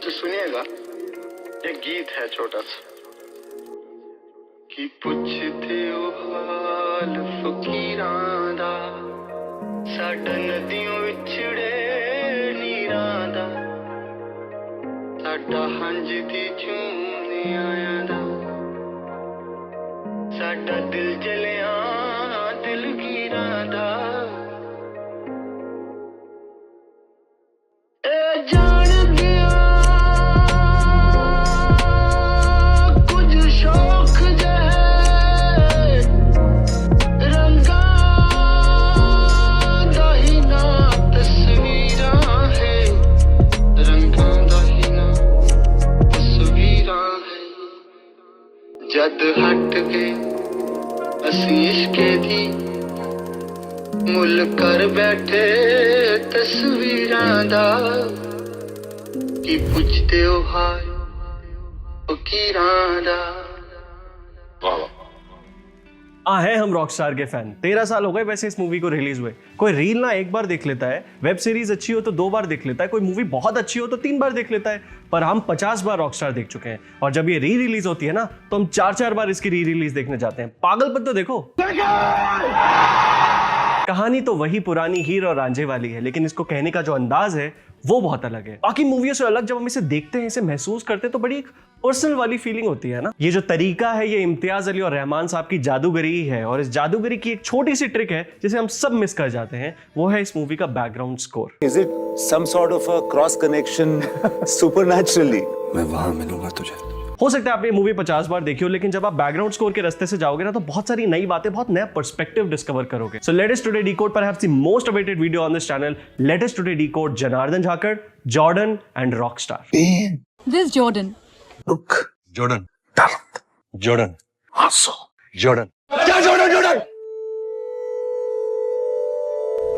तो सुनिएगा, एक गीत है छोटा सा कि पुछते ओ हाल फकीरां दा साडा नदियों विछड़े नीरां दा साडा हंज दी झूमने आया दा साडा दिल जलिया दिलगीरां दा जद हट गए असी इश्के दी मुल कर बैठे तस्वीरां दा कि पुछते हो हाय फकीरां दा। हैं हम रॉकस्टार के फैन। 13 साल हो गए वैसे इस मूवी को रिलीज हुए। कोई रील ना एक बार देख लेता है, वेब सीरीज अच्छी हो तो 2 बार देख लेता है, कोई मूवी बहुत अच्छी हो तो 3 बार देख लेता है, पर हम 50 बार रॉकस्टार देख चुके हैं। और जब ये री रिलीज होती है ना तो हम 4-4 बार इसकी री रिलीज देखने जाते हैं। पागलपन तो देखो। कहानी तो वही पुरानी हीर और रांझे वाली है, लेकिन इसको कहने का जो अंदाज है वो बहुत अलग है। बाकी मूवियों से अलग जब हम इसे देखते हैं, इसे महसूस करते हैं तो बड़ी एक पर्सनल वाली फीलिंग होती है ना। ये जो तरीका है ये इम्तियाज अली और रहमान साहब की जादूगरी ही है, और इस जादूगरी की एक छोटी सी ट्रिक है जिसे हम सब मिस कर जाते हैं, वो है इस मूवी का background score. Is it some sort of a cross connection supernaturally? मैं वहां मिलूंगा तुझे। हो सकता है आपने मूवी 50 बार देखी हो, लेकिन जब आप बैकग्राउंड स्कोर के रास्ते से जाओगे ना तो बहुत सारी नई बातें, बहुत नया पर्सपेक्टिव डिस्कवर करोगे। So let us today decode perhaps the most awaited video on this channel. Let us today decode Janardan Jakhar, Jordan and Rockstar. This Jordan. रुक। जॉर्डन। जॉर्डन। हासो। जॉर्डन। क्या Jordan Jordan?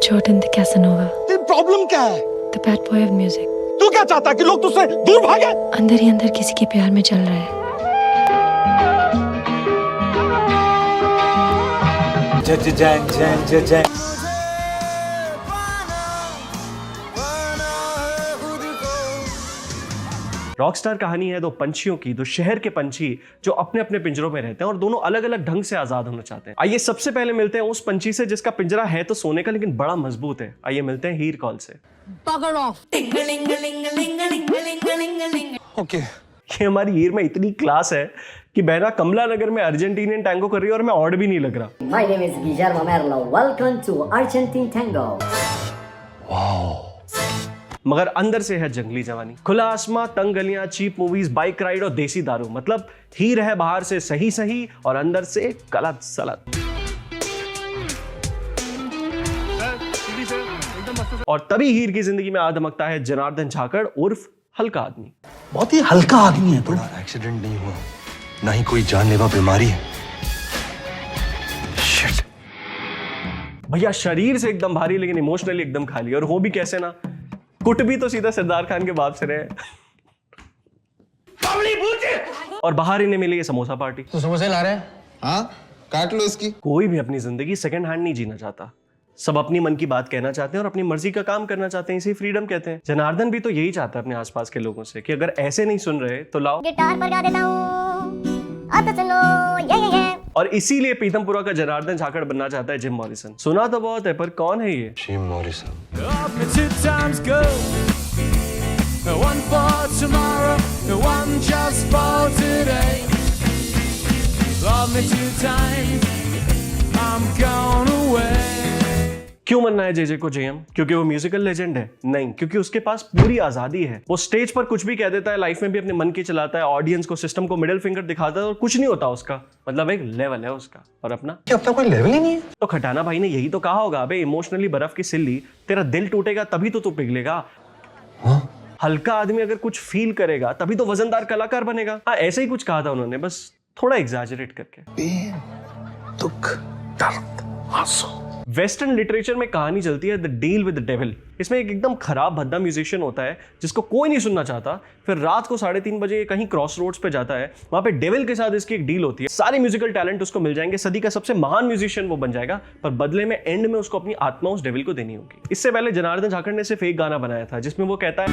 Jordan the Casanova. तेरी problem क्या है? The bad boy of music. तू क्या चाहता है कि लोग तुझसे दूर भागे? अंदर ही अंदर किसी के प्यार में चल रहा है। जय जय जय जय जय। रॉकस्टार कहानी है 2 पंछियों की, 2 शहर के पंछी जो अपने अपने पिंजरों में रहते हैं और दोनों अलग अलग ढंग से आजाद होना चाहते हैं। आइए सबसे पहले मिलते हैं उस पंछी से जिसका पिंजरा है तो सोने का लेकिन बड़ा मजबूत है। आइए मिलते हैं हीर कॉल से। ओके। ये हमारी हीर में इतनी क्लास है कि बहना कमला नगर में अर्जेंटीनियन टैंगो कर रही है और मैं ऑड भी नहीं लग रहा। My name is Guillermo Merlo. Welcome to Argentine Tango. मगर अंदर से है जंगली जवानी, खुला आसमां, तंग गलियां, चीप मूवीज, बाइक राइड और देसी दारू। मतलब हीर है बाहर से सही सही और अंदर से गलत सलत। और तभी हीर की जिंदगी में आ धमकता है जनार्दन झाकड़ उर्फ हल्का आदमी। बहुत ही हल्का आदमी है तू। एक्सीडेंट नहीं हुआ, ना ही कोई जानलेवा बीमारी है। शिट। भैया शरीर से एकदम भारी लेकिन इमोशनली एकदम खाली, और वो भी कैसे ना, कुट भी तो सीधा सरदार खान के बाप से रहे। और बाहर इन्हें मिली ये समोसा पार्टी। तो समोसे ला रहे हैं? हाँ, काट लो इसकी। कोई भी अपनी जिंदगी सेकंड हैंड नहीं जीना चाहता, सब अपनी मन की बात कहना चाहते हैं और अपनी मर्जी का काम करना चाहते हैं, इसे फ्रीडम कहते हैं। जनार्दन भी तो यही चाहता है अपने आसपास के लोगों से कि अगर ऐसे नहीं सुन रहे तो लाओ गिटार बजा देता हूं, अब तो सुनो ये। और इसीलिए पीतमपुरा का जनार्दन झाकड़ बनना चाहता है जिम मॉरिसन। सुना तो बहुत है पर कौन है ये? Jim Morrison. क्यों मनना है जेजे को जेएम? क्योंकि वो म्यूजिकल लेजेंड है? नहीं, क्योंकि उसके पास पूरी आजादी है। वो स्टेज पर कुछ भी कह देता है, लाइफ में भी अपने मन की चलाता है, ऑडियंस को, सिस्टम को मिडिल फिंगर दिखाता है और कुछ नहीं होता उसका। मतलब एक लेवल है उसका। और अपना अपना कोई लेवल ही नहीं है। तो खटाना भाई ने यही तो कहा होगा, अबे इमोशनली बर्फ की सिल्ली, तेरा दिल टूटेगा तभी तो तू पिघलेगा। हल्का आदमी अगर कुछ फील करेगा तभी तो वजनदार कलाकार बनेगा। हाँ, ऐसे ही कुछ कहा था उन्होंने, बस थोड़ा एग्जैजरेट करके। दुख, दर्द, आंसू। वेस्टर्न लिटरेचर में कहानी चलती है the deal with the devil. इसमें एक एकदम खराब भद्दा म्यूजिशियन होता है जिसको कोई नहीं सुनना चाहता, फिर रात को 3:30 बजे कहीं क्रॉस रोड्स पे जाता है, वहां पे डेविल के साथ इसकी एक डील होती है। सारे म्यूजिकल टैलेंट उसको मिल जाएंगे, सदी का सबसे महान म्यूजिशियन वो बन जाएगा, पर बदले में एंड में उसको अपनी आत्मा उस डेविल को देनी होगी। इससे पहले जनार्दन झाकड़ ने सिर्फ एक गाना बनाया था जिसमें वो कहता है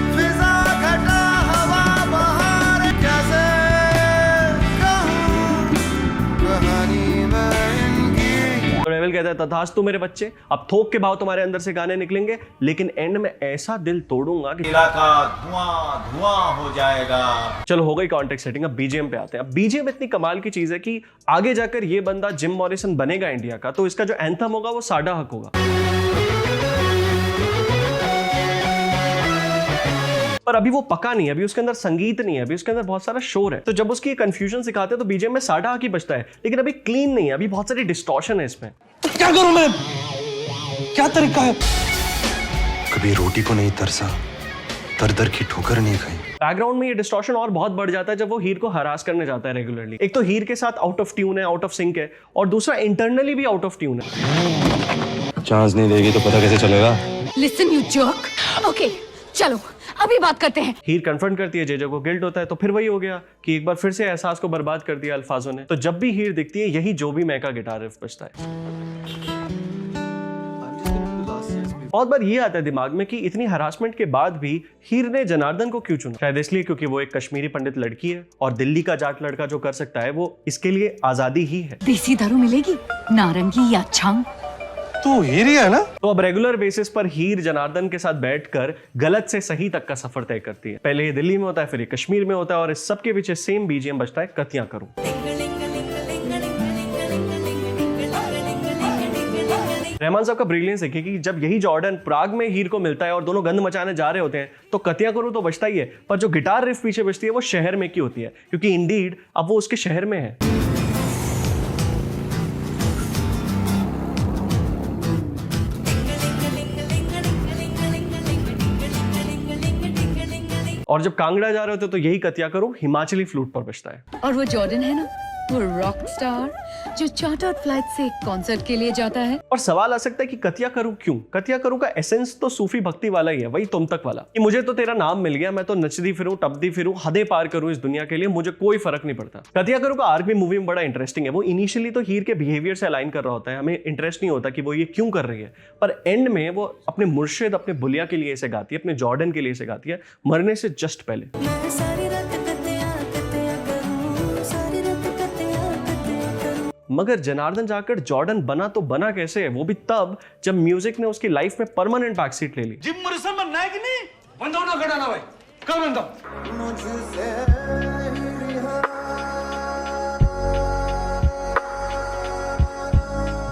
कहता है तथास्तु मेरे बच्चे, अब थोक के भाव तुम्हारे अंदर से गाने निकलेंगे, लेकिन एंड में ऐसा दिल तोड़ूंगा कि इलाका धुआं धुआं हो जाएगा। चलो हो गई कॉन्टेक्स्ट सेटिंग, अब बीजीएम पे आते हैं। अब बीजीएम इतनी कमाल की चीज है कि आगे जाकर ये बंदा जिम मॉरिसन बनेगा इंडिया का, तो इसका जो एंथम होगा वो साडा हक होगा। पर अभी वो पका नहीं है, अभी उसके अंदर संगीत नहीं है, अभी उसके अंदर बहुत सारा शोर है। तो जब उसकी कंफ्यूजन सिखाते हैं तो बीजीएम में साडा हक ही बजता है, लेकिन अभी क्लीन नहीं है, अभी बहुत सारी डिस्टॉर्शन है इसमें। तो क्या करूं मैं? क्या तरीका है? कभी रोटी को नहीं तरसा, दर की ठोकर नहीं खाई। बैकग्राउंड में ये डिस्टॉर्शन और बहुत बढ़ जाता है जब वो हीर को हरास करने जाता है रेगुलरली। एक तो हीर के साथ आउट ऑफ ट्यून है, आउट ऑफ सिंक है, और दूसरा इंटरनली भी आउट ऑफ ट्यून है। चांस नहीं देगी तो पता कैसे चलेगा? Listen you jerk. ओके चलो अभी बात करते हैं। हीर कन्फ्रंट करती है जेजे को, गिल्ट होता है, तो फिर वही हो गया कि एक बार फिर से एहसास को बर्बाद कर दिया अल्फाजों ने। तो जब भी हीर दिखती है यही जो भी मैं का गिटार रिफ बजता है। बहुत बार ये आता है दिमाग में कि इतनी हरासमेंट के बाद भी हीर ने जनार्दन को क्यों चुना? शायद इसलिए क्योंकि वो एक कश्मीरी पंडित लड़की है और दिल्ली का जाट लड़का जो कर सकता है वो इसके लिए आजादी ही है। देसी दारू मिलेगी, नारंगी या छांग। तो हीर ही है ना? तो अब रेगुलर बेसिस पर हीर जनार्दन के साथ बैठकर गलत से सही तक का सफर तय करती है। पहले ये दिल्ली में होता है, फिर ये कश्मीर में होता है, और इस सब के पीछे सेम बीजीएम बजता है, कतियां करूं। रहमान साहब का ब्रिलियंस है कि जब यही जॉर्डन प्राग में हीर को मिलता है और दोनों गंद मचाने जा रहे होते हैं तो कतियां करूं तो बजता ही है, पर जो गिटार रिफ पीछे बजती है वो शहर में की होती है, क्योंकि इंडीड अब वो उसके शहर में है। और जब कांगड़ा जा रहे होते तो यही कतिया करो हिमाचली फ्लूट पर बजता है। और वो जॉर्डन है ना, वो रॉक स्टार जो चार्टर्ड फ्लाइट से कॉन्सर्ट के लिए जाता है। और सवाल आ सकता है कि कतिया करूं क्यों? कतिया करूं का एसेंस तो सूफी भक्ति वाला ही है, वही तुम तक वाला कि मुझे तो तेरा नाम मिल गया, मैं तो नचदी फिरूं, टपदी फिरूं, हदें पार करूं इस दुनिया के लिए, मुझे कोई फर्क नहीं पड़ता। कतिया करूं का आर्क भी मूवी में बड़ा इंटरेस्टिंग है। वो इनिशियली तो हीर के बिहेवियर से अलाइन कर रहा होता है, हमें इंटरेस्ट नहीं होता कि वो ये क्यों कर रही है, पर एंड में वो अपने मुर्शिद, अपने बुलिया के लिए इसे गाती है, अपने जॉर्डन के लिए इसे गाती है, मरने से जस्ट पहले। मगर जनार्दन जाखड़ जॉर्डन बना तो बना कैसे? वो भी तब जब म्यूजिक ने उसकी लाइफ में परमानेंट बैकसीट ले ली। जिम मॉरिसन बनना है कि नहीं? बंदा ना खड़ा ना भाई, कब बंदा?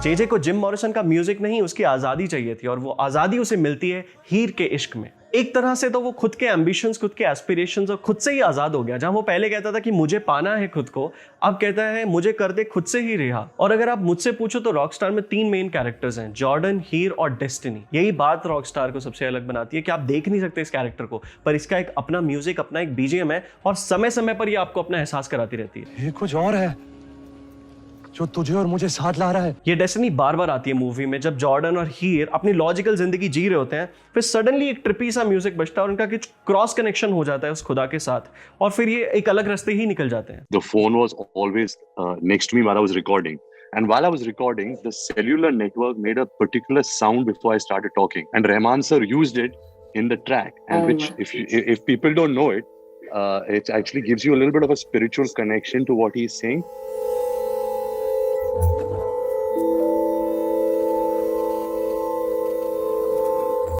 जेजे को जिम मॉरिसन का म्यूजिक नहीं, उसकी आजादी चाहिए थी, और वो आजादी उसे मिलती है हीर के इश्क में। एक तरह से तो वो खुद के एम्बिशंस, खुद के एस्पिरेशंस और खुद से ही आजाद हो गया। जहां वो पहले कहता था कि मुझे पाना है खुद को, अब कहता है मुझे कर दे खुद से ही रिहा। और अगर आप मुझसे पूछो तो रॉकस्टार में 3 मेन कैरेक्टर्स हैं, जॉर्डन, हीर और डेस्टिनी। यही बात रॉकस्टार को सबसे अलग बनाती है कि आप देख नहीं सकते इस कैरेक्टर को, पर इसका एक अपना म्यूजिक, अपना एक बीजीएम है, और समय समय पर ये आपको अपना एहसास कराती रहती है। ये कुछ और है जो तुझे और मुझे साथ ला रहा है। ये डेस्टिनी बार बार आती है मूवी में, जब जॉर्डन और हीर अपनी लॉजिकल जिंदगी जी रहे होते हैं, फिर सडनली एक ट्रिपी सा म्यूजिक बजता है और उनका कुछ क्रॉस कनेक्शन हो जाता है उस खुदा के साथ, और फिर ये एक अलग रास्ते ही निकल जाते हैं। The phone was always next to me while I was recording. And while I was recording, the cellular network made a particular sound before I started talking. And Rehman sir used it in the track, and which, if people don't know it, it actually gives you a little bit of a spiritual connection to what he's saying.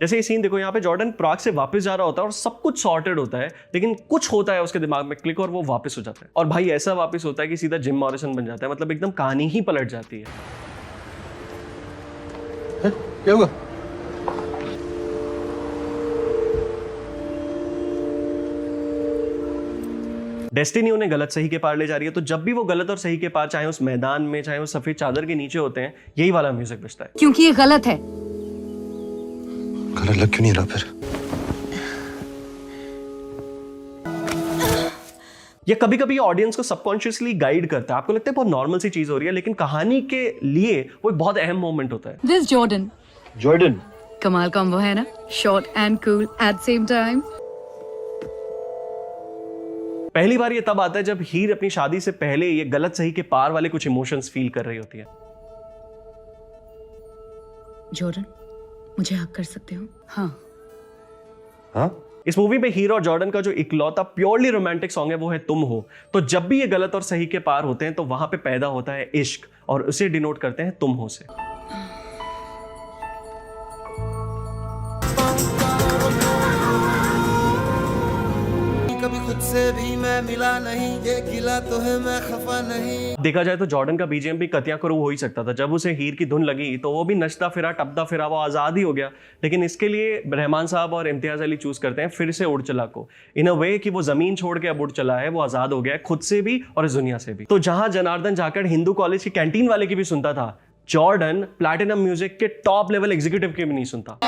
जैसे ये scene देखो, यहाँ पे Jordan प्राग से वापस जा रहा होता है और सब कुछ सॉर्टेड होता है, लेकिन कुछ होता है उसके दिमाग में क्लिक और वो वापस हो जाता है। और भाई ऐसा वापस होता है कि सीधा जिम मॉरिसन बन जाता है, मतलब एकदम कहानी ही पलट जाती है। क्या हुआ? डेस्टिनी उन्हें गलत सही के पार ले जा रही है, तो जब भी वो गलत और सही के पार, चाहे उस मैदान में, चाहे उस सफेद चादर के नीचे होते हैं, यही वाला म्यूजिक बजता है। क्योंकि ये गलत है। गलत लग क्यों नहीं रहा फिर? ये कभी कभी ऑडियंस को सबकॉन्शियसली गाइड करता है, आपको लगता है बहुत नॉर्मल सी चीज हो रही है, लेकिन कहानी के लिए वो एक बहुत अहम मोमेंट होता है। This Jordan. जॉर्डन कमाल कॉम्बो है ना, short and cool at same time. पहली बार ये तब आता है जब हीर अपनी शादी से पहले ये गलत सही के पार वाले कुछ इमोशंस फील कर रही होती है। जॉर्डन, मुझे हक कर सकते हो? हाँ। हाँ? इस मूवी में हीर और जॉर्डन का जो इकलौता प्योरली रोमांटिक सॉन्ग है वो है तुम हो। तो जब भी ये गलत और सही के पार होते हैं तो वहां पे पैदा होता है इश्क, और उसे डिनोट करते हैं तुम हो से। कभी खुद से भी मैं मिला नहीं, ये गिला तो है मैं खफा नहीं। देखा जाए तो जॉर्डन का बीजीएम भी कतिया करो हो ही सकता था। जब उसे हीर की धुन लगी तो वो भी नचता फिरा टपता फिरा, वो आजाद ही हो गया। लेकिन इसके लिए रहमान साहब और इम्तियाज अली चूज करते हैं फिर से उड़ चला को, इन अ वे कि वो जमीन छोड़ के अब उड़ चला है, वो आजाद हो गया है खुद से भी और इस दुनिया से भी। तो जहां जनार्दन जाखड़ हिंदू कॉलेज की कैंटीन वाले की भी सुनता था, जॉर्डन प्लैटिनम म्यूजिक के टॉप लेवल एग्जीक्यूटिव के भी नहीं सुनता।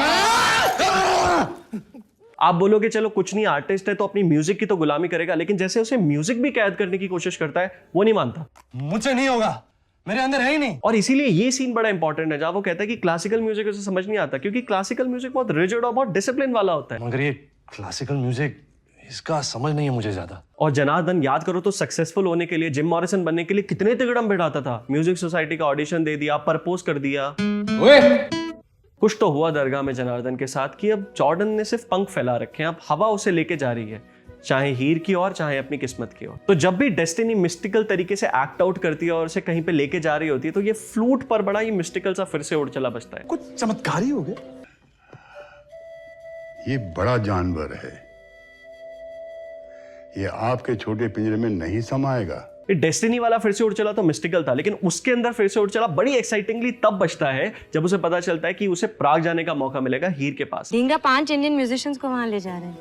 आप बोलोगे चलो कुछ नहीं, आर्टिस्ट है तो अपनी म्यूजिक की तो गुलामी करेगा, लेकिन जैसे उसे म्यूजिक भी कैद करने की कोशिश करता है वो नहीं मानता। मुझे नहीं होगा, मेरे अंदर है ही नहीं। और इसीलिए ये सीन बड़ा इंपॉर्टेंट है जहां वो कहता है कि क्लासिकल म्यूजिक उसे समझ नहीं आता, क्योंकि क्लासिकल म्यूजिक बहुत रिजिड और बहुत डिसिप्लिन वाला होता है। मगर ये क्लासिकल म्यूजिक इसका समझ नहीं है मुझे ज्यादा। और जनार्दन याद करो तो सक्सेसफुल होने के लिए, जिम मॉरिसन बनने के लिए कितने तिगड़म बिठाता था। म्यूजिक सोसाइटी का ऑडिशन दे दिया, प्रपोज कर दिया। कुछ तो हुआ दरगाह में जनार्दन के साथ कि अब जॉर्डन ने सिर्फ पंख फैला रखे हैं, अब हवा उसे लेके जा रही है, चाहे हीर की ओर चाहे अपनी किस्मत की ओर। तो जब भी डेस्टिनी मिस्टिकल तरीके से एक्ट आउट करती है और उसे कहीं पे लेके जा रही होती है, तो ये फ्लूट पर बड़ा ही मिस्टिकल सा फिर से उड़ चला बजता है। कुछ चमत्कारी हो गया। ये बड़ा जानवर है, ये आपके छोटे पिंजरे में नहीं समाएगा। डेस्टिनी वाला फिर से उड़ चला तो मिस्टिकल था, लेकिन उसके अंदर फिर से उड़ चला बड़ी एक्साइटिंगली तब बजता है जब उसे पता चलता है कि उसे प्राग जाने का मौका मिलेगा हीर के पास। ढींगा 5 इंडियन म्यूजिशियंस को वहां ले जा रहे हैं।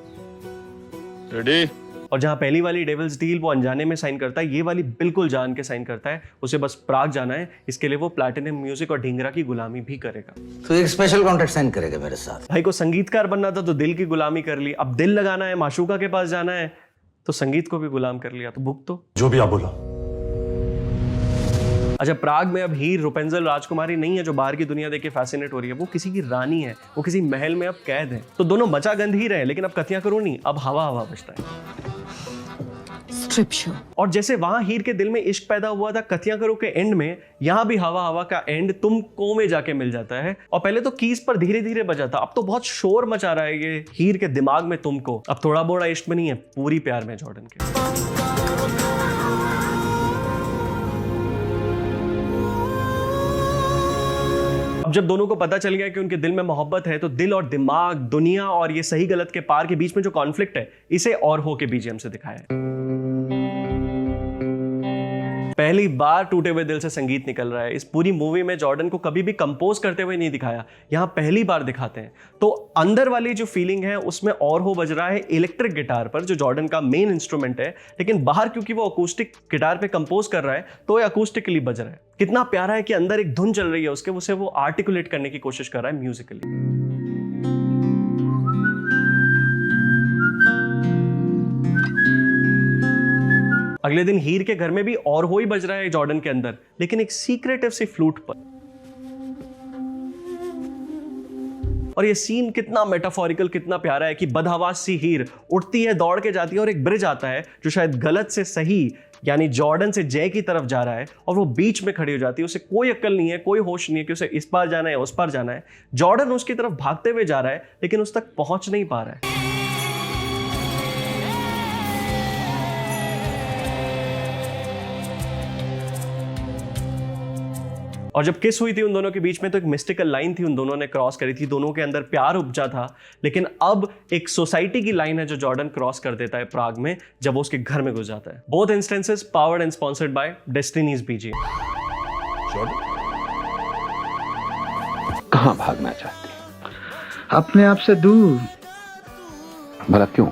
रेडी? और जहां पहली वाली डेविल्स डील वो अनजाने में साइन करता है, ये वाली बिल्कुल जान के साइन करता है। उसे बस प्राग जाना है, इसके लिए वो प्लैटिनम म्यूजिक और ढींगरा की गुलामी भी करेगा। तो एक स्पेशल कॉन्ट्रैक्ट साइन करेगा मेरे साथ। भाई को संगीतकार बनना था तो दिल की गुलामी कर ली, अब दिल लगाना है, माशूका के पास जाना है तो संगीत को भी गुलाम कर लिया, तो भुगत तो। जो भी आप बोला। अच्छा, प्राग में अब हीर रुपेंजल राजकुमारी नहीं है जो बाहर की दुनिया देख के फैसिनेट हो रही है, वो किसी की रानी है, वो किसी महल में अब कैद है। तो दोनों मचा गंध ही रहे, लेकिन अब कतिया करो नहीं, अब हवा हवा बजता है। Strip show. और जैसे वहां हीर के दिल में इश्क पैदा हुआ था कतिया करो के एंड में, यहाँ भी हवा हवा का एंड तुमको में जाके मिल जाता है। और पहले तो कीज पर धीरे धीरे बजा था, अब तो बहुत शोर मचा रहा है ये हीर के दिमाग में तुमको। अब थोड़ा बोड़ा इश्क में नहीं है, पूरी प्यार में जॉर्डन के। अब जब दोनों को पता चल गया कि उनके दिल में मोहब्बत है, तो दिल और दिमाग, दुनिया और ये सही गलत के पार के बीच में जो कॉन्फ्लिक्ट है, इसे और हो के बीजीएम से दिखाया है। पहली बार टूटे हुए दिल से संगीत निकल रहा है। इस पूरी मूवी में जॉर्डन को कभी भी कंपोज करते हुए नहीं दिखाया, यहाँ पहली बार दिखाते हैं। तो अंदर वाली जो फीलिंग है उसमें और हो बज रहा है इलेक्ट्रिक गिटार पर, जो जॉर्डन का मेन इंस्ट्रूमेंट है, लेकिन बाहर क्योंकि वो अकूस्टिक गिटार पे कंपोज कर रहा है तो ये अकूस्टिकली बज रहा है। कितना प्यारा है कि अंदर एक धुन चल रही है उसके, उसे वो आर्टिकुलेट करने की कोशिश कर रहा है म्यूजिकली। अगले दिन हीर के घर में भी और हो ही बज रहा है जॉर्डन के अंदर, लेकिन एक सीक्रेटिव सी फ्लूट पर। और ये सीन कितना मेटाफोरिकल, कितना प्यारा है कि बदहवास सी हीर उठती है, दौड़ के जाती है और एक ब्रिज आता है जो शायद गलत से सही यानी जॉर्डन से जय की तरफ जा रहा है, और वो बीच में खड़ी हो जाती है। उसे कोई अक्ल नहीं है, कोई होश नहीं है कि उसे इस पार जाना है उस पार जाना है। जॉर्डन उसकी तरफ भागते हुए जा रहा है, लेकिन उस तक पहुंच नहीं पा रहा है। और जब किस हुई थी उन दोनों के बीच में, तो एक मिस्टिकल लाइन थी उन दोनों ने क्रॉस करी थी, दोनों के अंदर प्यार उपजा था। लेकिन अब एक सोसाइटी की लाइन है जो जॉर्डन क्रॉस कर देता है प्राग में, जब वो उसके घर में घुस जाता है। Both instances powered and sponsored by Destiny's BGM. कहां भागना चाहती? अपने आप से दूर। भला क्यों?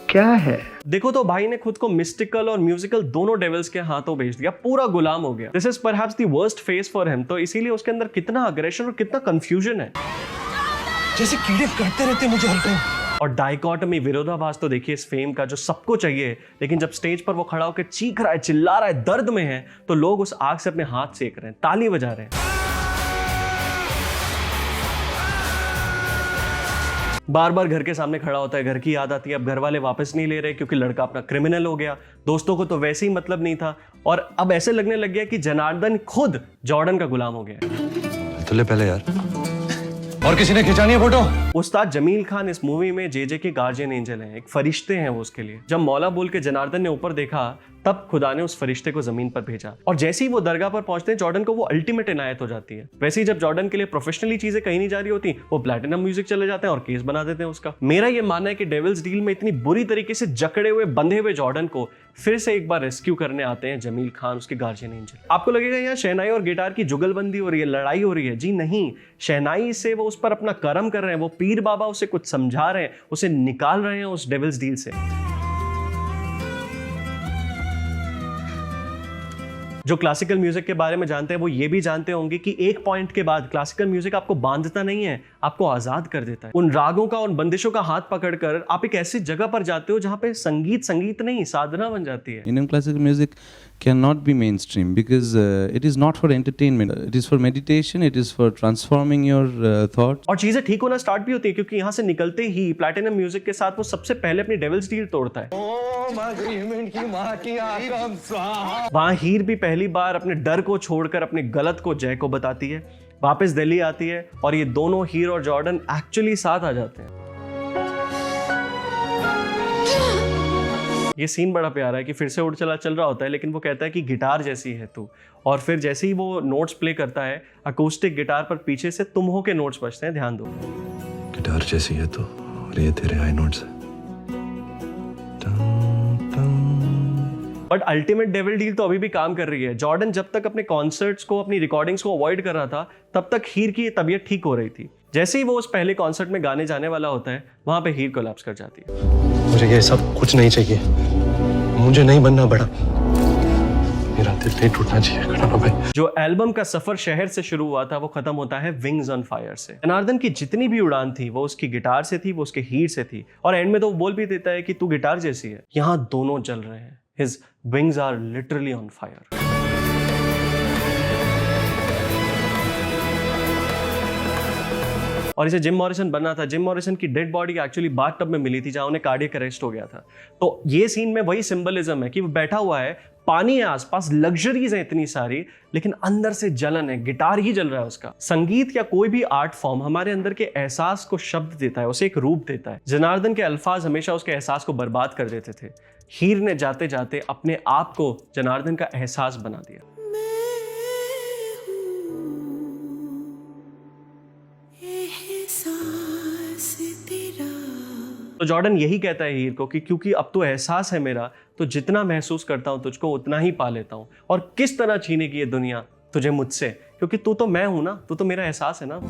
क्या है? देखो तो भाई ने खुद को मिस्टिकल और म्यूजिकल दोनों डेविल्स के हाथों भेज दिया, पूरा गुलाम हो गया। This is perhaps the worst phase for him. तो इसीलिए उसके अंदर कितना अग्रेशन और कितना कंफ्यूजन है, जैसे कीड़े काटते रहते मुझे हर टाइम। और डाइकोटमी, विरोधाभास तो देखिए इस फेम का, जो सबको चाहिए, लेकिन जब स्टेज पर वो खड़ा होकर चीख रहा है, चिल्ला रहा है, दर्द में है, तो लोग उस आग से अपने हाथ सेक रहे हैं, ताली बजा रहे हैं। बार बार घर के सामने खड़ा होता है, घर की याद आती है। अब घर वाले वापस नहीं ले रहे क्योंकि लड़का अपना क्रिमिनल हो गया, दोस्तों को तो वैसे ही मतलब नहीं था, और अब ऐसे लगने लग गया कि जनार्दन खुद जॉर्डन का गुलाम हो गया। तो ले पहले यार, और किसी ने खिंचानी है फोटो? उस्ताद जमील खान इस मूवी में जे के गार्जियन एंजल हैं, एक फरिश्ते हैं वो उसके लिए। जब मौला बोल के जनार्दन ने ऊपर देखा तब खुदा ने उस फरिश्ते को जमीन पर भेजा। और जैसे ही वो दरगाह पर पहुंचते हैं जॉर्डन को वो अल्टीमेट इनायत हो जाती है। वैसे ही जब जॉर्डन के लिए प्रोफेशनली चीजें कहीं नहीं जा रही होती, वो प्लैटिनम म्यूजिक चले जाते हैं और केस बना देते हैं उसका। मेरा ये मानना है कि डेविल्स डील में इतनी बुरी तरीके से जकड़े हुए बंधे हुए जॉर्डन को फिर से एक बार रेस्क्यू करने आते हैं जमील खान, उसके गार्जियन एंजल। आपको लगेगा यहाँ शहनाई और गिटार की जुगलबंदी हो रही है, लड़ाई हो रही है। जी नहीं, शहनाई से वो उस पर अपना करम कर रहे हैं, वो पीर बाबा उसे कुछ समझा रहे हैं, उसे निकाल रहे हैं उस डेविल्स डील से। जो क्लासिकल म्यूजिक के बारे में जानते हैं वो ये भी जानते होंगे कि एक पॉइंट के बाद क्लासिकल म्यूजिक आपको बांधता नहीं है, आपको आजाद कर देता है। उन रागों का, उन बंदिशों का हाथ पकड़कर आप एक ऐसी जगह पर जाते हो जहां पे संगीत संगीत नहीं, साधना बन जाती है। Indian classical music cannot be mainstream because it is not for entertainment. It is for meditation. It is for transforming your thoughts. और चीजें ठीक होना स्टार्ट भी होती है क्योंकि यहाँ से निकलते ही प्लैटिनम म्यूजिक के साथ वो सबसे पहले अपनी डेविल्स डील तोड़ता है। वहां हीर भी पहली बार अपने डर को छोड़कर अपने गलत को जय को बताती है, वापस दिल्ली आती है और ये दोनों हीर और जॉर्डन एक्चुअली साथ आ जाते हैं। ये सीन बड़ा प्यारा है कि फिर से उड़ चला चल रहा होता है लेकिन वो कहता है कि गिटार जैसी है तू, और फिर जैसे ही वो नोट्स प्ले करता है अकॉस्टिक गिटार पर पीछे से तुम हो के नोट्स बजते हैं, ध्यान दो। गिटार जैसी है तो, और ये तेरे हाई नोट्स है। बट अल्टीमेट डेविल डील तो अभी भी काम कर रही है। जॉर्डन जब तक अपने कॉन्सर्ट्स को, अपनी रिकॉर्डिंग्स को अवॉइड कर रहा था, तब तक हीर की तबीयत ठीक हो रही थी। जैसे ही वो उस पहले कॉन्सर्ट में गाने जाने वाला होता है, वहां पे हीर कोलैप्स कर जाती है। मुझे ये सब कुछ नहीं चाहिए, मुझे नहीं बनना बड़ा, मेरा दिल नहीं टूटना चाहिए कड़ाना भाई। जो एल्बम का सफर शहर से शुरू हुआ था वो खत्म होता है विंग्स ऑन फायर से। जनार्दन की जितनी भी उड़ान थी वो उसकी गिटार से थी, वो उसके हीर से थी, और एंड में तो वो बोल भी देता है कि तू गिटार जैसी है। यहाँ दोनों जल रहे हैं। His wings are literally on fire. और इसे जिम मॉरिसन बनना था। जिम मॉरिसन की डेड बॉडी एक्चुअली बाथटब में मिली थी जहां उन्हें कार्डियक अरेस्ट हो गया था। तो ये सीन में वही सिंबलिज्म है कि वो बैठा हुआ है, पानी है आसपास, लग्जरीज है इतनी सारी, लेकिन अंदर से जलन है, गिटार ही जल रहा है उसका। संगीत या कोई भी आर्ट फॉर्म हमारे अंदर के एहसास को शब्द देता है, उसे एक रूप देता है। जनार्दन के अल्फाज हमेशा उसके एहसास को बर्बाद कर देते थे। हीर ने जाते जाते अपने आप को जनार्दन का एहसास बना दिया। तो जॉर्डन यही कहता है हीर को कि क्योंकि अब तो एहसास है मेरा, तो जितना महसूस करता हूं तुझको उतना ही पा लेता हूं। और किस तरह छीनेगी ये दुनिया तुझे मुझसे, क्योंकि तू तो मैं हूं ना, तू तो मेरा एहसास है ना।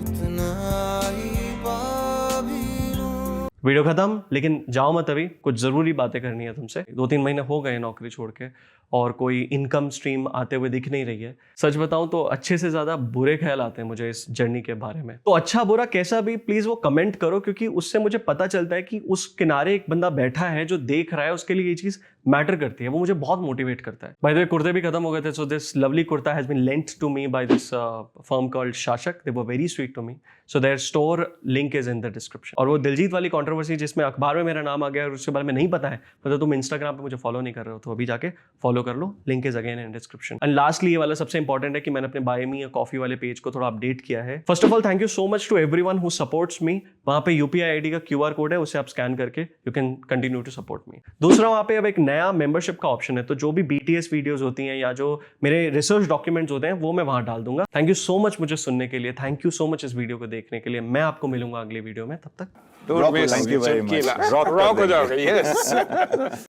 वीडियो खत्म, लेकिन जाओ मत, अभी कुछ जरूरी बातें करनी है तुमसे। 2-3 महीने हो गए नौकरी छोड़ के और कोई इनकम स्ट्रीम आते हुए दिख नहीं रही है। सच बताऊं तो अच्छे से ज्यादा बुरे ख्याल आते हैं मुझे इस जर्नी के बारे में। तो अच्छा बुरा कैसा भी प्लीज वो कमेंट करो, क्योंकि उससे मुझे पता चलता है कि उस किनारे एक बंदा बैठा है जो देख रहा है, उसके लिए ये चीज मैटर करती है। वो मुझे बहुत मोटिवेट करता है। बाय द वे कुर्ते भी खत्म हो गए थे, so this lovely kurta has been lent to me by this firm called Shashak. They were very sweet to me, so their store link is in the description. और वो दिलजीत वाली कंट्रोवर्सी जिसमें अखबार में मेरा नाम आ गया और उसके बारे में नहीं पता है, मतलब तुम इंस्टाग्राम पे मुझे फॉलो नहीं कर रहे हो तो अभी जाके फॉलो कर लो, link is again in description. And lastly ये वाला सबसे इंपॉर्टेंट है कि मैंने अपने बाय मी या कॉफी वाले पेज को थोड़ा अपडेट किया है। First of all thank you so much to everyone who supports me. वहां पे यूपीआई आईडी का QR कोड है, उसे आप स्कैन करके you can continue to support me. दूसरा, वहां पे अब एक नया मेंबरशिप का ऑप्शन है, तो जो भी BTS वीडियोस होती हैं या जो मेरे रिसर्च डॉक्यूमेंट्स होते हैं वो मैं वहां डाल दूंगा। थैंक यू सो मच मुझे सुनने के लिए, थैंक यू सो मच इस वीडियो को देखने के लिए। मैं आपको मिलूंगा अगले वीडियो में, तब तक Thank you very much. Rock हो जाओगे। यस।